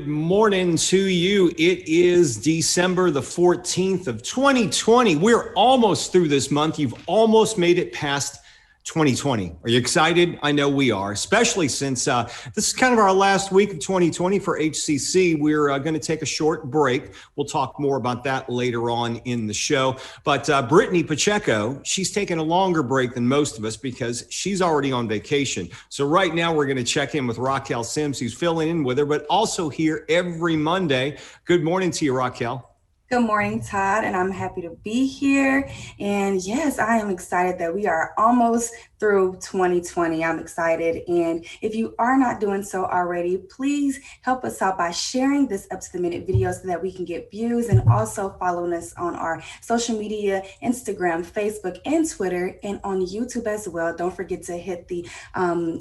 Good morning to you. It is December the 14th of 2020. We're almost through this month. You've almost made it past 2020. Are you excited? I know we are, especially since this is kind of our last week of 2020 for HCC. We're going to take a short break. We'll talk more about that later on in the show. But Brittany Pacheco, she's taking a longer break than most of us because she's already on vacation. So right now we're going to check in with Raquel Sims, who's filling in with her, but also here every Monday. Good morning to you, Raquel. Good morning, Todd, and I'm happy to be here. And yes, I am excited that we are almost through 2020. I'm excited. And if you are not doing so already, please help us out by sharing this up-to-the-minute video so that we can get views, and also following us on our social media, Instagram, Facebook, and Twitter, and on YouTube as well. Don't forget to hit the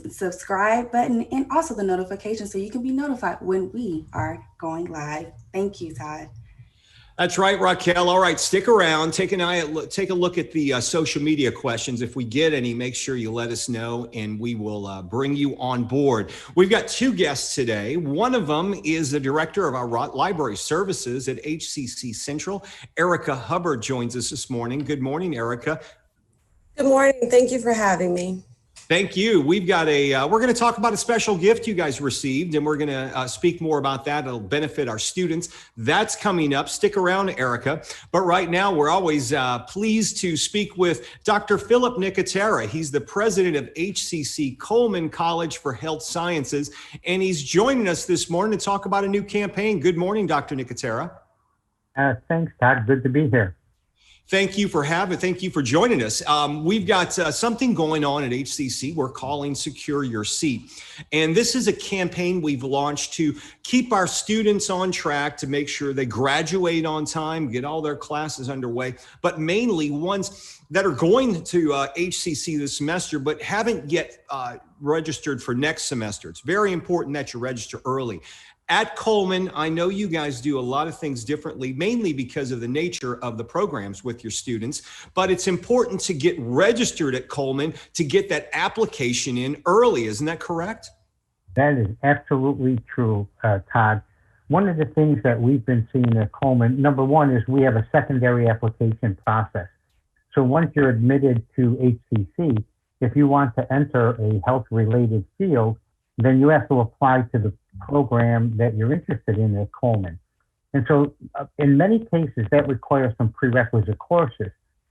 subscribe button and also the notification so you can be notified when we are going live. Thank you, Todd. That's right, Raquel. All right, stick around. Take a look at the social media questions. If we get any, make sure you let us know, and we will bring you on board. We've got two guests today. One of them is the director of our library services at HCC Central. Erica Hubbard joins us this morning. Good morning, Erica. Good morning. Thank you for having me. Thank you. We've got we're going to talk about a special gift you guys received, and we're going to speak more about that. It'll benefit our students. That's coming up. Stick around, Erica. But right now, we're always pleased to speak with Dr. Phillip Nicotera. He's the president of HCC Coleman College for Health Sciences, and he's joining us this morning to talk about a new campaign. Good morning, Dr. Nicotera. Thanks, Todd. Good to be here. Thank you for joining us. We've got something going on at HCC we're calling Secure Your Seat. And this is a campaign we've launched to keep our students on track, to make sure they graduate on time, get all their classes underway, but mainly ones that are going to HCC this semester but haven't yet registered for next semester. It's very important that you register early. At Coleman, I know you guys do a lot of things differently, mainly because of the nature of the programs with your students, but it's important to get registered at Coleman to get that application in early. Isn't that correct? That is absolutely true, Todd. One of the things that we've been seeing at Coleman, number one, is we have a secondary application process. So once you're admitted to HCC, if you want to enter a health-related field, then you have to apply to the program that you're interested in at Coleman. And so in many cases, that requires some prerequisite courses.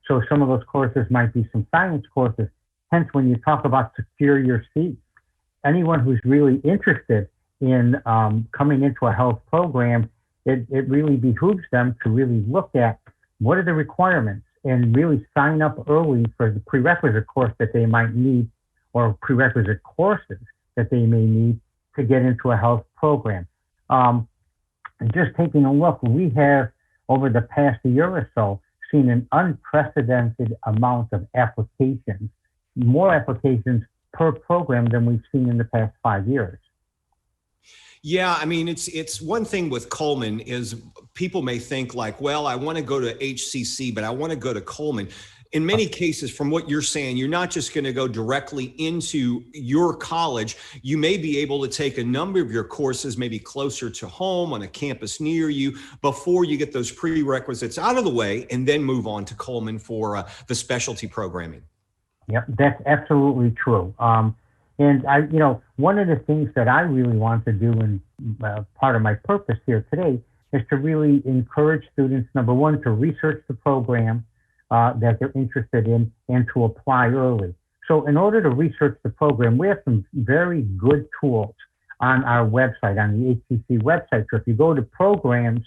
So some of those courses might be some science courses. Hence, when you talk about Secure Your Seat, anyone who's really interested in coming into a health program, it really behooves them to really look at what are the requirements and really sign up early for the prerequisite course that they might need, or prerequisite courses that they may need to get into a health program. And just taking a look, we have, over the past year or so, seen an unprecedented amount of applications, more applications per program than we've seen in the past 5 years. Yeah, I mean, it's one thing with Coleman is people may think like, well, I want to go to HCC, but I want to go to Coleman. In many cases, from what you're saying, you're not just going to go directly into your college. You may be able to take a number of your courses, maybe closer to home on a campus near you, before you get those prerequisites out of the way, and then move on to Coleman for the specialty programming. Yep, that's absolutely true. And one of the things that I really want to do, and part of my purpose here today, is to really encourage students, number one, to research the program that they're interested in, and to apply early. So in order to research the program, we have some very good tools on our website, on the HCC website. So if you go to programs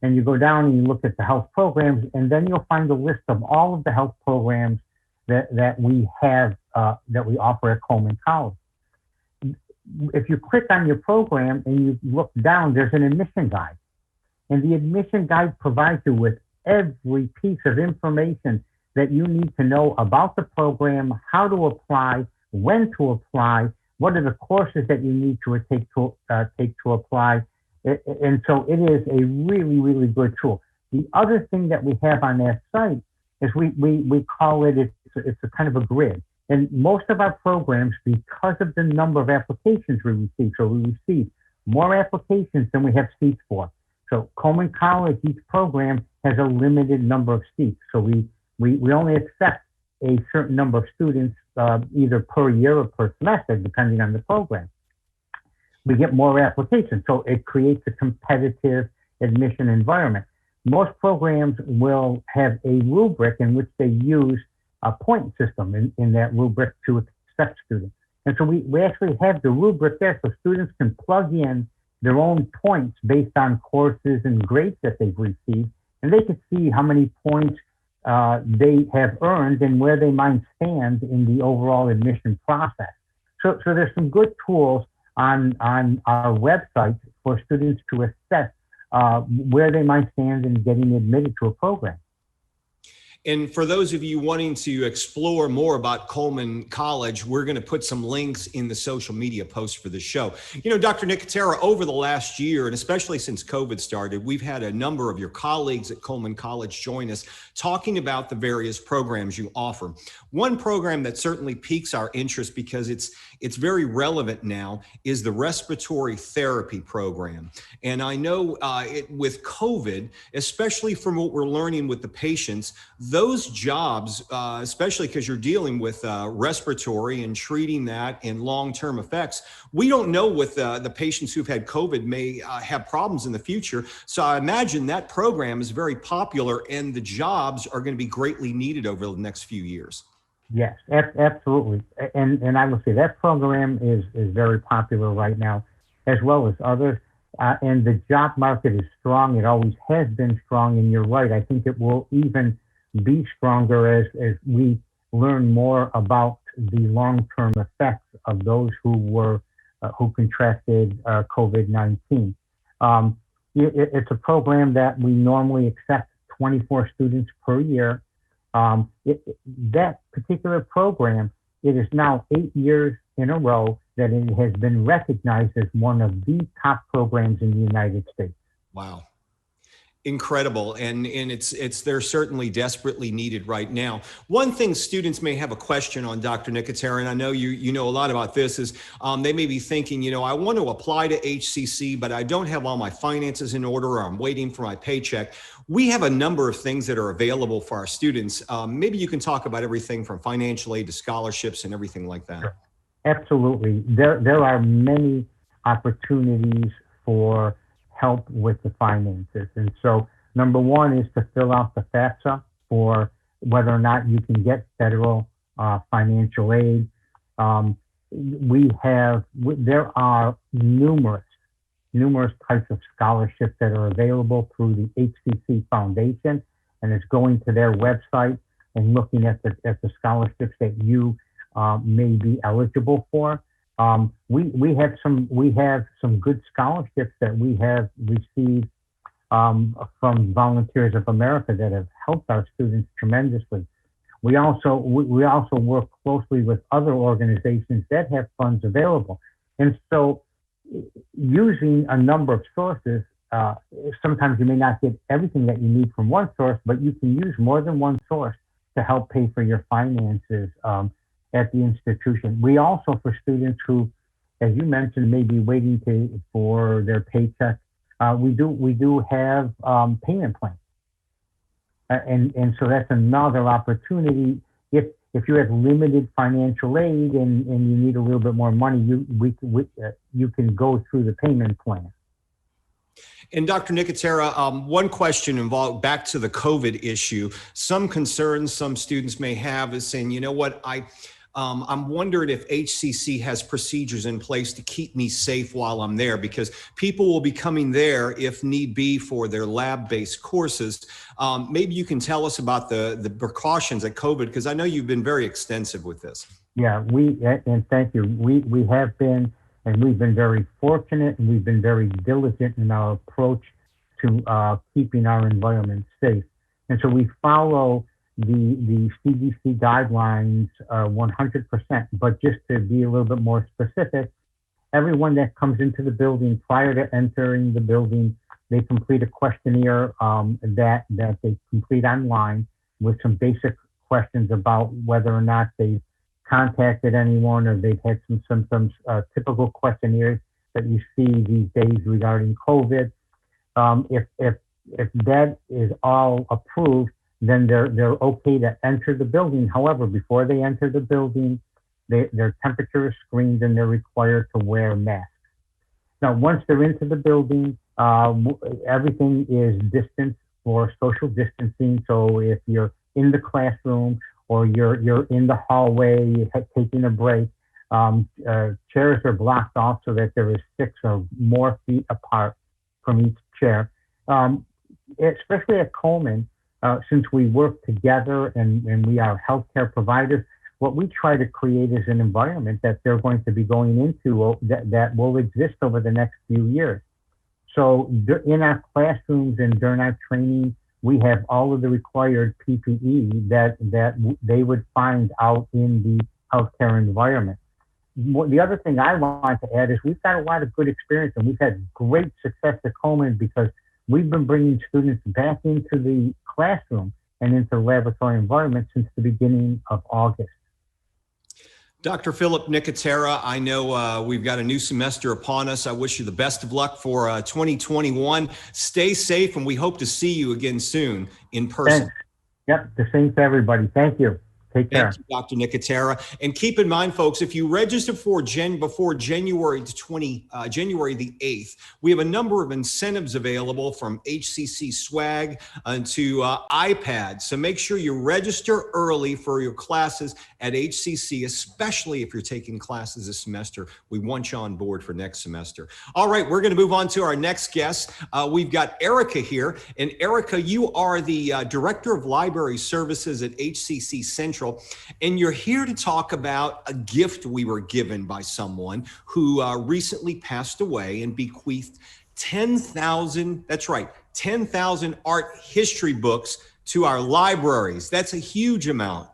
and you go down and you look at the health programs, and then you'll find a list of all of the health programs that we have, that we offer at Coleman College. If you click on your program and you look down, there's an admission guide. And the admission guide provides you with every piece of information that you need to know about the program, how to apply, when to apply, what are the courses that you need to take to apply. And so it is a really, really good tool. The other thing that we have on that site is we call it's a kind of a grid. And most of our programs, because of the number of applications we receive, so we receive more applications than we have seats for. So Coleman College, each program has a limited number of seats. So we only accept a certain number of students either per year or per semester, depending on the program. We get more applications, so it creates a competitive admission environment. Most programs will have a rubric in which they use a point system in that rubric to accept students. And so we actually have the rubric there so students can plug in their own points based on courses and grades that they've received, and they can see how many points they have earned and where they might stand in the overall admission process. So there's some good tools on our website for students to assess where they might stand in getting admitted to a program. And for those of you wanting to explore more about Coleman College, we're going to put some links in the social media posts for the show. You know, Dr. Nicotera, over the last year, and especially since COVID started, we've had a number of your colleagues at Coleman College join us talking about the various programs you offer. One program that certainly piques our interest because it's very relevant now is the respiratory therapy program. And I know with COVID, especially from what we're learning with the patients, those jobs, especially because you're dealing with respiratory and treating that and long-term effects, we don't know with the patients who've had COVID may have problems in the future. So I imagine that program is very popular and the jobs are going to be greatly needed over the next few years. Yes, absolutely. And I will say that program is very popular right now, as well as others. And the job market is strong. It always has been strong. And you're right. I think it will even be stronger as we learn more about the long-term effects of those who contracted COVID-19. It's a program that we normally accept 24 students per year. That particular program, it is now 8 years in a row that it has been recognized as one of the top programs in the United States. Wow. Incredible. And they're certainly desperately needed right now. One thing students may have a question on, Dr. Nicotera, and I know you know a lot about this, is they may be thinking, you know, I want to apply to HCC, but I don't have all my finances in order, or I'm waiting for my paycheck. We have a number of things that are available for our students. Maybe you can talk about everything from financial aid to scholarships and everything like that. Sure. Absolutely. There are many opportunities for help with the finances. And so number one is to fill out the FAFSA for whether or not you can get federal financial aid. There are numerous types of scholarships that are available through the HCC Foundation, and it's going to their website and looking at the scholarships that you may be eligible for. We have some good scholarships that we have received from Volunteers of America that have helped our students tremendously. We also work closely with other organizations that have funds available, and so using a number of sources. Sometimes you may not get everything that you need from one source, but you can use more than one source to help pay for your finances at the institution. We also, for students who, as you mentioned, may be waiting for their paycheck, we do have payment plans, and so that's another opportunity. If you have limited financial aid and you need a little bit more money, you can go through the payment plan. And Dr. Nicotera, one question involved back to the COVID issue. Some concerns some students may have is saying, you know what, I'm wondering if HCC has procedures in place to keep me safe while I'm there, because people will be coming there if need be for their lab-based courses. Maybe you can tell us about the precautions at COVID, because I know you've been very extensive with this. Yeah, and thank you. We have been, and we've been very fortunate, and we've been very diligent in our approach to keeping our environment safe. And so we follow the CDC guidelines 100%, but just to be a little bit more specific, everyone that comes into the building prior to entering the building, they complete a questionnaire that they complete online with some basic questions about whether or not they've contacted anyone or they've had some symptoms, typical questionnaires that you see these days regarding COVID. If that is all approved, then they're okay to enter the building. However, before they enter the building, their temperature is screened and they're required to wear masks. Now, once they're into the building, everything is distanced for social distancing. So if you're in the classroom or you're in the hallway taking a break, chairs are blocked off so that there is 6 or more feet apart from each chair. Especially at Coleman, since we work together and we are healthcare providers, what we try to create is an environment that they're going to be going into that will exist over the next few years. So in our classrooms and during our training, we have all of the required PPE that they would find out in the healthcare environment. The other thing I want to add is we've got a lot of good experience and we've had great success at Coleman because we've been bringing students back into the classroom and into the laboratory environment since the beginning of August. Dr. Phillip Nicotera, I know we've got a new semester upon us. I wish you the best of luck for 2021. Stay safe, and we hope to see you again soon in person. Thanks. Yep, the same to everybody. Thank you. Take care. Thank you, Dr. Nicotera. And keep in mind, folks, if you register before January the 8th, we have a number of incentives available from HCC swag to iPads. So make sure you register early for your classes at HCC, especially if you're taking classes this semester. We want you on board for next semester. All right, we're going to move on to our next guest. We've got Erica here. And Erica, you are the Director of Library Services at HCC Central. And you're here to talk about a gift we were given by someone who recently passed away and bequeathed 10,000, that's right, 10,000 art history books to our libraries. That's a huge amount.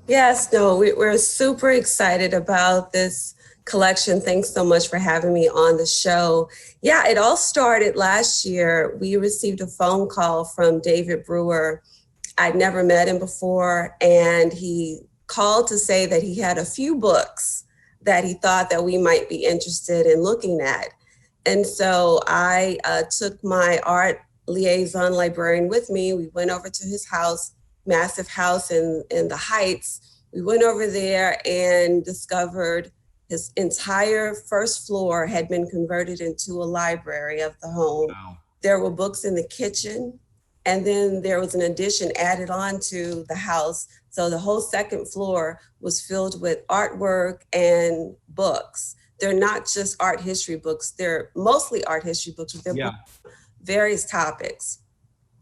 Yes, no, we're super excited about this collection. Thanks so much for having me on the show. Yeah, it all started last year. We received a phone call from David Brauer. I'd never met him before, and he called to say that he had a few books that he thought that we might be interested in looking at. And so I took my art liaison librarian with me. We went over to his house, massive house in the Heights. We went over there and discovered his entire first floor had been converted into a library of the home. Wow. There were books in the kitchen. And then there was an addition added on to the house. So the whole second floor was filled with artwork and books. They're not just art history books. They're mostly art history books with various topics.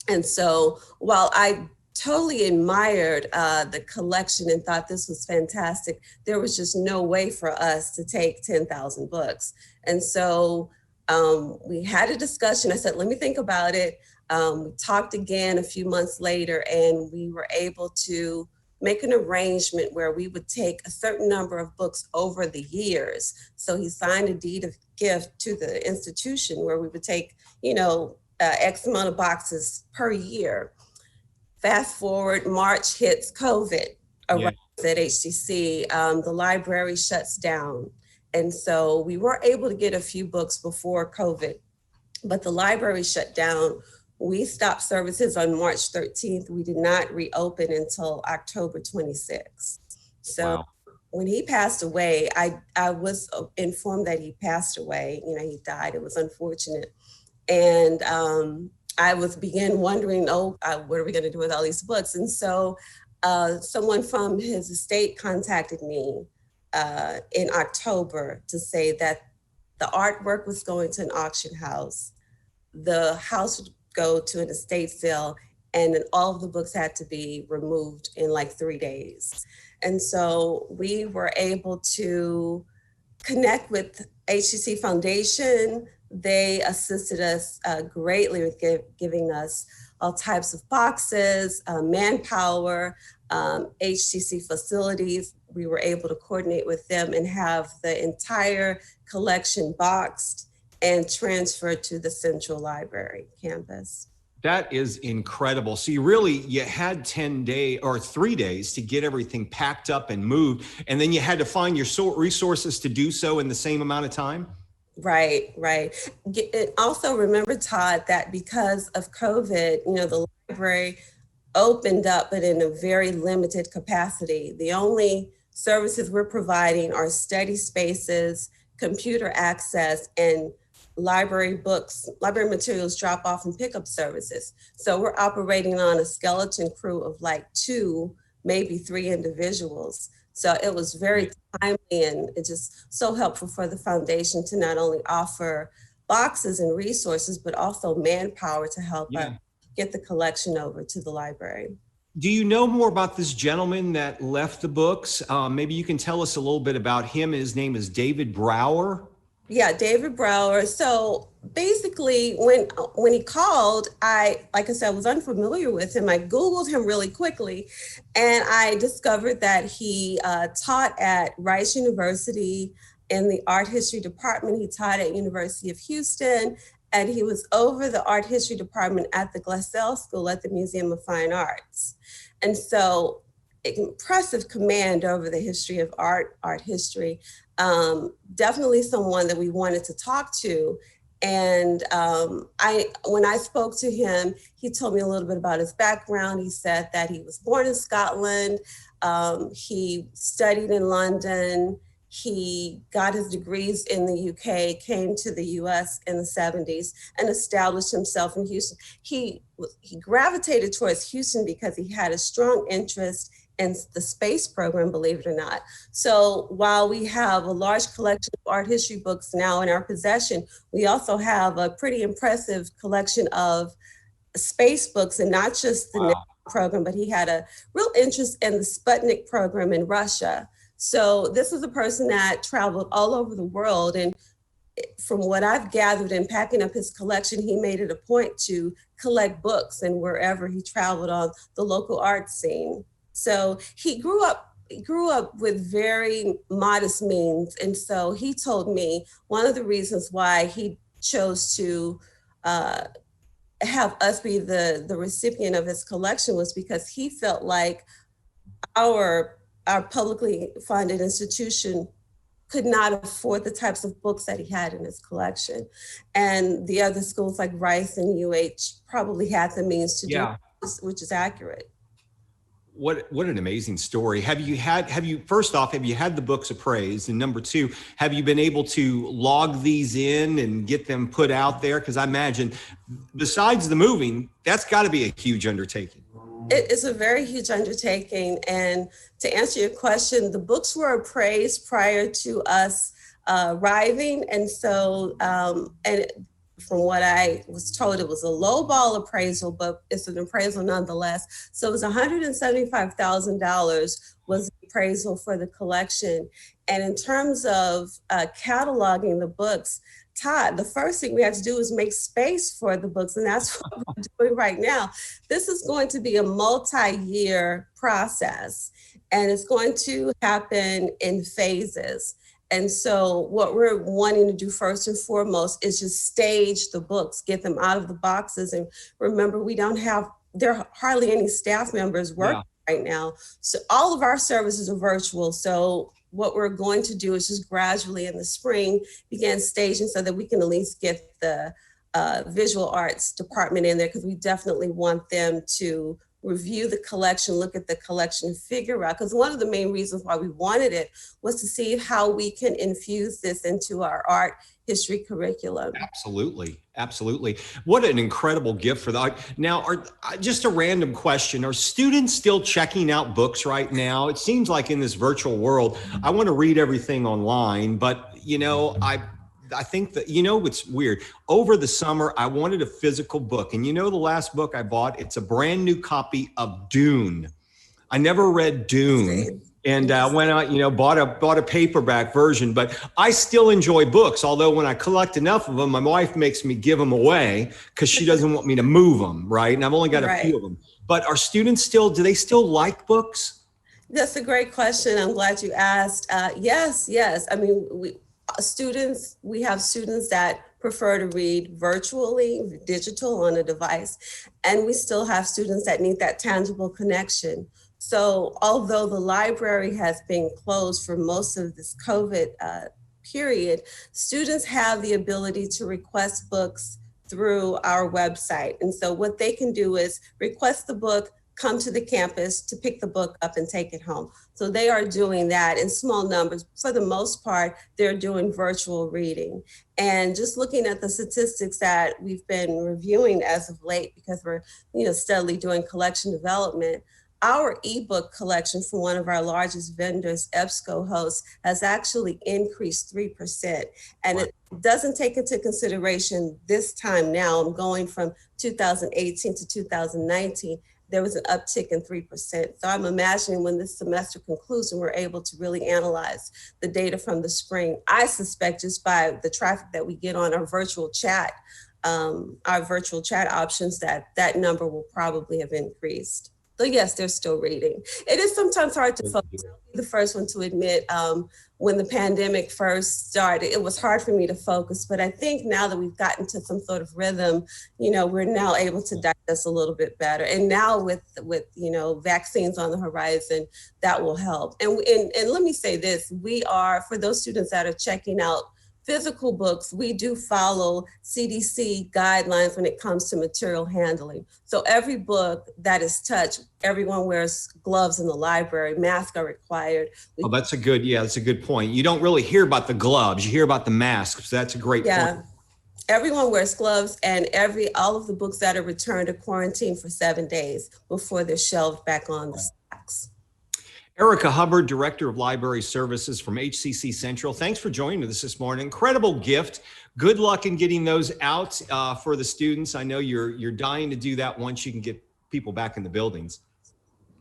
And so while I totally admired the collection and thought this was fantastic, there was just no way for us to take 10,000 books. And so we had a discussion. I said, let me think about it. We talked again a few months later, and we were able to make an arrangement where we would take a certain number of books over the years. So he signed a deed of gift to the institution where we would take, X amount of boxes per year. Fast forward, March hits COVID arrives at HCC. The library shuts down. And so we were able to get a few books before COVID, but the library shut down. We stopped services on March 13th. We did not reopen until October 26th. So when he passed away, I was informed that he passed away. He died. It was unfortunate. And I began wondering, what are we going to do with all these books? And so someone from his estate contacted me in October to say that the artwork was going to an auction house. The house would go to an estate sale, and then all of the books had to be removed in like 3 days. And so we were able to connect with HCC Foundation. They assisted us greatly with giving us all types of boxes, manpower, HCC facilities. We were able to coordinate with them and have the entire collection boxed and transferred to the Central Library campus. That is incredible. So you had 10 days or 3 days to get everything packed up and moved, and then you had to find your resources to do so in the same amount of time? Right, right. And also remember, Todd, that because of COVID, the library opened up, but in a very limited capacity. The only services we're providing are study spaces, computer access, and library books, library materials drop off and pickup services. So we're operating on a skeleton crew of like 2, maybe 3 individuals. So it was very timely, and it's just so helpful for the foundation to not only offer boxes and resources, but also manpower to help us get the collection over to the library. Do you know more about this gentleman that left the books? Maybe you can tell us a little bit about him. His name is David Brauer. Yeah, David Brauer. So basically, when he called, like I said, was unfamiliar with him. I Googled him really quickly, and I discovered that he taught at Rice University in the art history department. He taught at University of Houston, and he was over the art history department at the Glassell School at the Museum of Fine Arts. And so impressive command over the history of art history. Definitely someone that we wanted to talk to. And when I spoke to him, he told me a little bit about his background. He said that he was born in Scotland. He studied in London. He got his degrees in the UK, came to the US in the 70s, and established himself in Houston. He gravitated towards Houston because he had a strong interest in the space program, believe it or not. So while we have a large collection of art history books now in our possession, we also have a pretty impressive collection of space books, and not just the NASA program, but he had a real interest in the Sputnik program in Russia. So this is a person that traveled all over the world. And from what I've gathered in packing up his collection, he made it a point to collect books and wherever he traveled on the local art scene. So he grew up with very modest means. And so he told me one of the reasons why he chose to have us be the recipient of his collection was because he felt like our publicly funded institution could not afford the types of books that he had in his collection. And the other schools like Rice and UH probably had the means to do this, which is accurate. What an amazing story. First off, have you had the books appraised? And number 2, have you been able to log these in and get them put out there? Because I imagine besides the moving, that's got to be a huge undertaking. It is a very huge undertaking. And to answer your question, the books were appraised prior to us arriving. And so, from what I was told, it was a lowball appraisal, but it's an appraisal nonetheless. So it was $175,000 was the appraisal for the collection. And in terms of cataloging the books, Todd, the first thing we have to do is make space for the books, and that's what we're doing right now. This is going to be a multi-year process, and it's going to happen in phases. And so what we're wanting to do first and foremost is just stage the books, get them out of the boxes. And remember, there are hardly any staff members working right now. So all of our services are virtual. So what we're going to do is just gradually in the spring begin staging so that we can at least get the visual arts department in there, because we definitely want them to review the collection, look at the collection, figure out, because one of the main reasons why we wanted it was to see how we can infuse this into our art history curriculum. Absolutely. Absolutely. What an incredible gift for that. Now, just a random question. Are students still checking out books right now? It seems like in this virtual world, I want to read everything online, but I think that, what's weird, over the summer, I wanted a physical book. And the last book I bought, it's a brand new copy of Dune. I never read Dune. And went out, bought a paperback version, but I still enjoy books. Although when I collect enough of them, my wife makes me give them away because she doesn't want me to move them, right? And I've only got a few of them. But are students do they still like books? That's a great question. I'm glad you asked. Yes. I mean, we have students that prefer to read virtually, digital on a device, and we still have students that need that tangible connection. So although the library has been closed for most of this COVID period, students have the ability to request books through our website. And so what they can do is request the book, come to the campus to pick the book up and take it home. So they are doing that in small numbers. For the most part, they're doing virtual reading. And just looking at the statistics that we've been reviewing as of late, because we're steadily doing collection development, our ebook collection from one of our largest vendors, EBSCO Host, has actually increased 3%. And it doesn't take into consideration this time now, I'm going from 2018 to 2019, there was an uptick in 3%. So I'm imagining when this semester concludes and we're able to really analyze the data from the spring, I suspect just by the traffic that we get on our virtual chat options, that number will probably have increased. So yes, they're still reading. It is sometimes hard to focus. I'll be the first one to admit, when the pandemic first started, it was hard for me to focus. But I think now that we've gotten to some sort of rhythm, we're now able to digest a little bit better. And now with vaccines on the horizon, that will help. And let me say this, we are, for those students that are checking out physical books, we do follow CDC guidelines when it comes to material handling. So every book that is touched, everyone wears gloves in the library, masks are required. Oh, that's a good point. You don't really hear about the gloves, you hear about the masks. So that's a great point. Everyone wears gloves, and all of the books that are returned are quarantined for 7 days before they're shelved back on the stacks. Erica Hubbard, Director of Library Services from HCC Central. Thanks for joining us this morning. Incredible gift. Good luck in getting those out for the students. I know you're dying to do that once you can get people back in the buildings.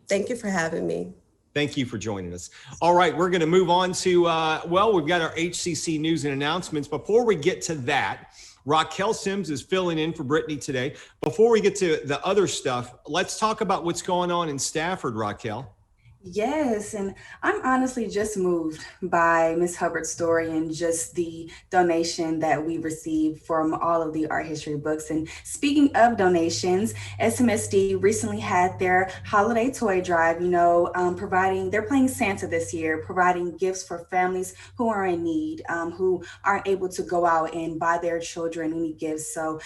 Thank you for having me. Thank you for joining us. All right, we're going to move on to, we've got our HCC news and announcements. Before we get to that, Raquel Sims is filling in for Brittany today. Before we get to the other stuff, let's talk about what's going on in Stafford, Raquel. Yes, and I'm honestly just moved by Miss Hubbard's story and just the donation that we received from all of the art history books. And speaking of donations, SMSD recently had their holiday toy drive, they're playing Santa this year, providing gifts for families who are in need, who aren't able to go out and buy their children any gifts. So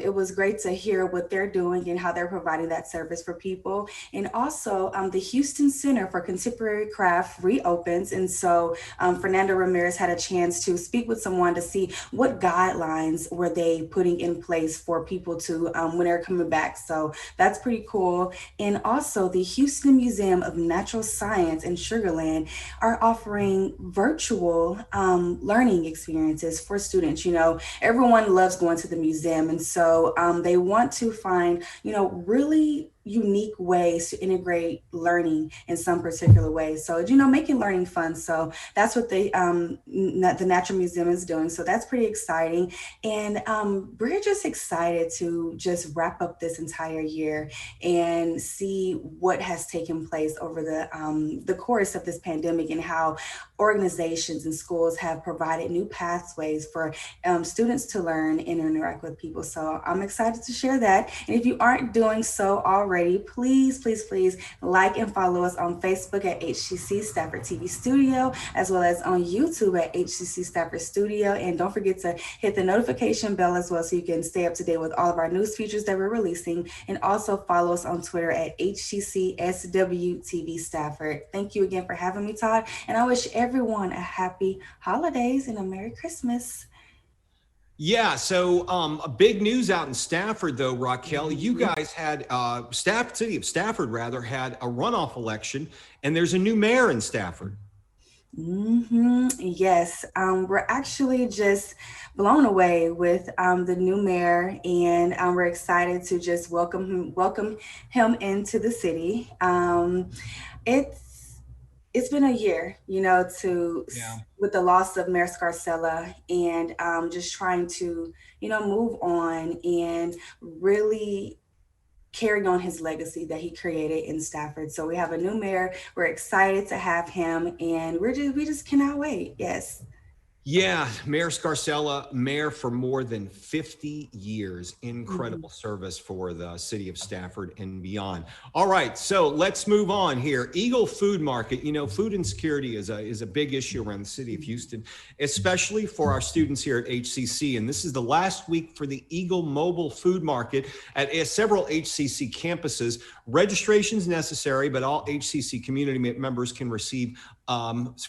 it was great to hear what they're doing and how they're providing that service for people. And also the Houston Center for Contemporary Craft reopens. And so Fernando Ramirez had a chance to speak with someone to see what guidelines were they putting in place for people to when they're coming back. So that's pretty cool. And also the Houston Museum of Natural Science in Sugar Land are offering virtual learning experiences for students. Everyone loves going to the museum. And so they want to find, really unique ways to integrate learning in some particular ways. So, making learning fun. So that's what the Natural Museum is doing. So that's pretty exciting. And we're just excited to just wrap up this entire year and see what has taken place over the course of this pandemic and how organizations and schools have provided new pathways for students to learn and interact with people. So I'm excited to share that. And if you aren't doing so already, please like and follow us on Facebook at HCC Stafford TV Studio, as well as on YouTube at HCC Stafford Studio. And don't forget to hit the notification bell as well so you can stay up to date with all of our news features that we're releasing. And also follow us on Twitter at HCC SWTV Stafford. Thank you again for having me, Todd. And I wish everyone a happy holidays and a Merry Christmas. Yeah, so big news out in Stafford, though, Raquel. You guys had, City of Stafford, rather, had a runoff election, and there's a new mayor in Stafford. Yes, we're actually just blown away with the new mayor, and we're excited to just welcome him into the city. It's been a year, with the loss of Mayor Scarcella, and just trying to, move on and really carry on his legacy that he created in Stafford. So we have a new mayor. We're excited to have him, and we just cannot wait. Yes. Yeah, Mayor Scarcella, mayor for more than 50 years. Incredible service for the city of Stafford and beyond. All right, so let's move on here. Eagle Food Market. You know, food insecurity is a big issue around the city of Houston, especially for our students here at HCC. And this is the last week for the Eagle Mobile Food Market at several HCC campuses. Registration's necessary, but all HCC community members can receive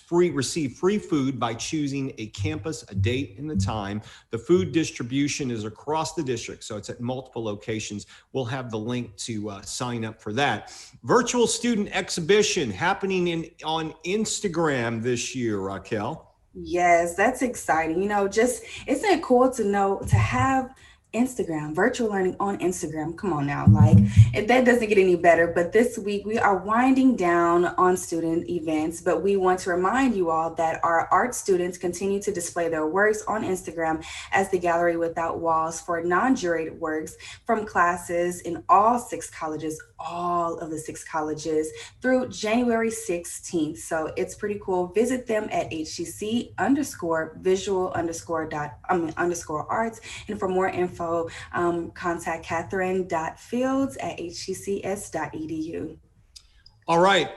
free food by choosing a campus, a date, and the time. The food distribution is across the district, so it's at multiple locations. We'll have the link to sign up for that. Virtual student exhibition happening on Instagram this year, Raquel. Yes, that's exciting. You know, just isn't it cool to have Instagram, virtual learning on Instagram? Come on now, like that doesn't get any better. But this week we are winding down on student events, but we want to remind you all that our art students continue to display their works on Instagram as the Gallery Without Walls for non-juried works from classes in all of the six colleges through January 16th. So it's pretty cool. Visit them at HCC _visual_ arts. And for more info, contact Catherine.fields@hccs.edu. All right,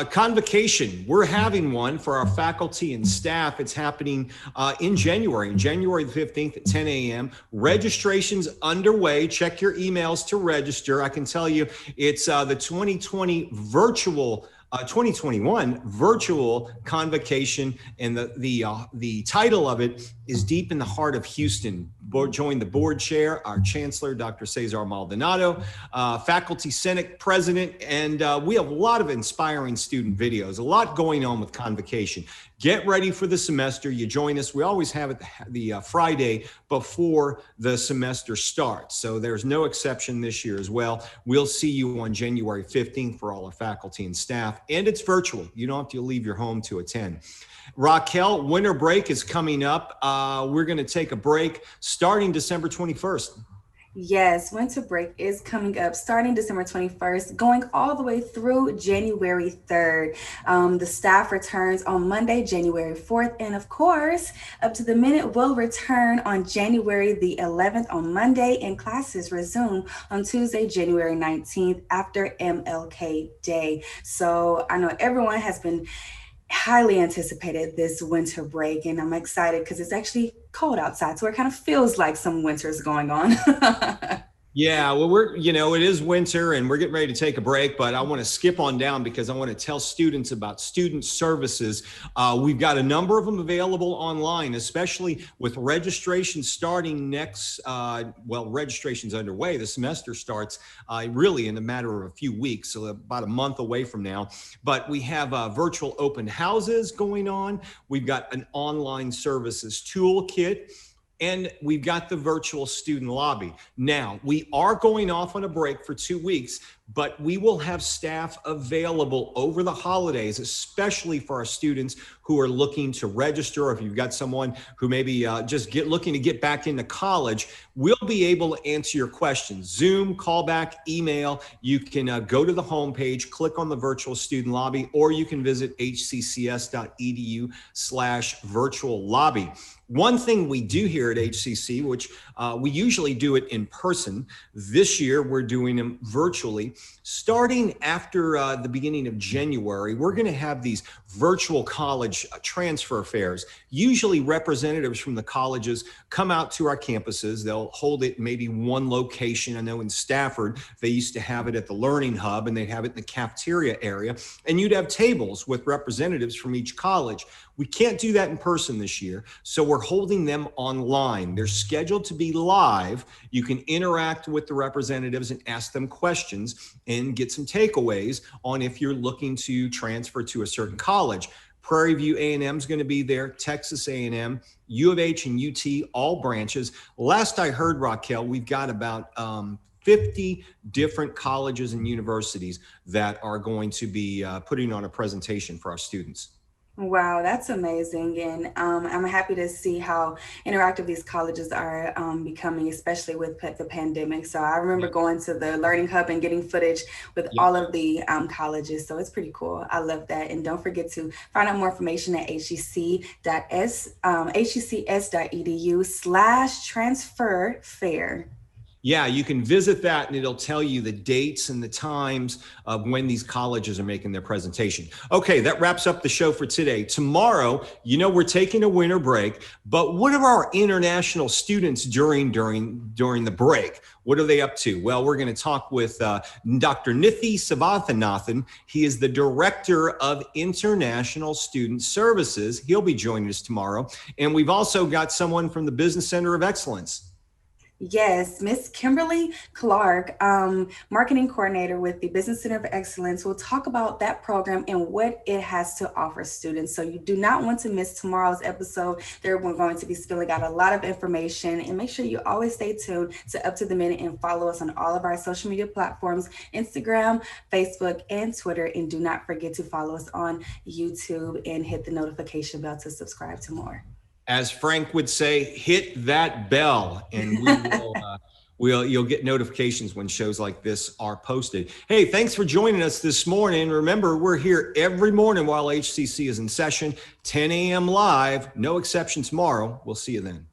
convocation. We're having one for our faculty and staff. It's happening in January the 15th at 10 a.m. Registration's underway. Check your emails to register. I can tell you it's the 2021 virtual convocation, and the title of it is Deep in the Heart of Houston. Join the board chair, our chancellor, Dr. Cesar Maldonado, faculty senate president, and we have a lot of inspiring student videos, a lot going on with convocation. Get ready for the semester. You join us. We always have it the Friday before the semester starts. So there's no exception this year as well. We'll see you on January 15th for all our faculty and staff. And it's virtual. You don't have to leave your home to attend. Raquel, winter break is coming up. We're going to take a break starting December 21st. Yes, winter break is coming up starting December 21st, going all the way through January 3rd. The staff returns on Monday, January 4th. And of course, Up to the Minute will return on January the 11th on Monday, and classes resume on Tuesday, January 19th after MLK Day. So I know everyone has been highly anticipated this winter break, and I'm excited because it's actually cold outside, so it kind of feels like some winter is going on. Yeah, well, it is winter and we're getting ready to take a break, but I want to skip on down because I want to tell students about student services. We've got a number of them available online, especially with registration starting next, registration's underway. The semester starts really in a matter of a few weeks, so about a month away from now. But we have virtual open houses going on. We've got an online services toolkit. And we've got the virtual student lobby. Now, we are going off on a break for 2 weeks, but we will have staff available over the holidays, especially for our students who are looking to register, or if you've got someone who maybe looking to get back into college. We'll be able to answer your questions. Zoom, callback, email. You can go to the homepage, click on the virtual student lobby, or you can visit hccs.edu/virtual lobby. One thing we do here at HCC, which we usually do it in person, this year we're doing them virtually. Starting after the beginning of January, we're going to have these virtual college transfer fairs. Usually representatives from the colleges come out to our campuses. They'll hold it maybe one location. I know in Stafford, they used to have it at the Learning Hub, and they'd have it in the cafeteria area. And you'd have tables with representatives from each college. We can't do that in person this year, so we're holding them online. They're scheduled to be live. You can interact with the representatives and ask them questions and get some takeaways on if you're looking to transfer to a certain college. Prairie View A&M is going to be there, Texas A&M, U of H and UT, all branches. Last I heard, Raquel, we've got about 50 different colleges and universities that are going to be putting on a presentation for our students. Wow, that's amazing. And I'm happy to see how interactive these colleges are becoming, especially with the pandemic. So I remember Yep. going to the Learning Hub and getting footage with Yep. all of the colleges. So it's pretty cool. I love that. And don't forget to find out more information at hccs.edu/transfer fair. Yeah, you can visit that and it'll tell you the dates and the times of when these colleges are making their presentation. Okay, that wraps up the show for today. Tomorrow, we're taking a winter break, but what are our international students during the break? What are they up to? Well, we're going to talk with Dr. Nithi Savathanathan. He is the Director of International Student Services. He'll be joining us tomorrow. And we've also got someone from the Business Center of Excellence. Yes, Miss Kimberly Clark, marketing coordinator with the Business Center of Excellence, will talk about that program and what it has to offer students. So you do not want to miss tomorrow's episode. There we're going to be spilling out a lot of information, and make sure you always stay tuned to Up to the Minute and follow us on all of our social media platforms, Instagram, Facebook, and Twitter. And do not forget to follow us on YouTube and hit the notification bell to subscribe to more. As Frank would say, hit that bell, and you'll get notifications when shows like this are posted. Hey, thanks for joining us this morning. Remember, we're here every morning while HCC is in session, 10 a.m. live, no exception tomorrow. We'll see you then.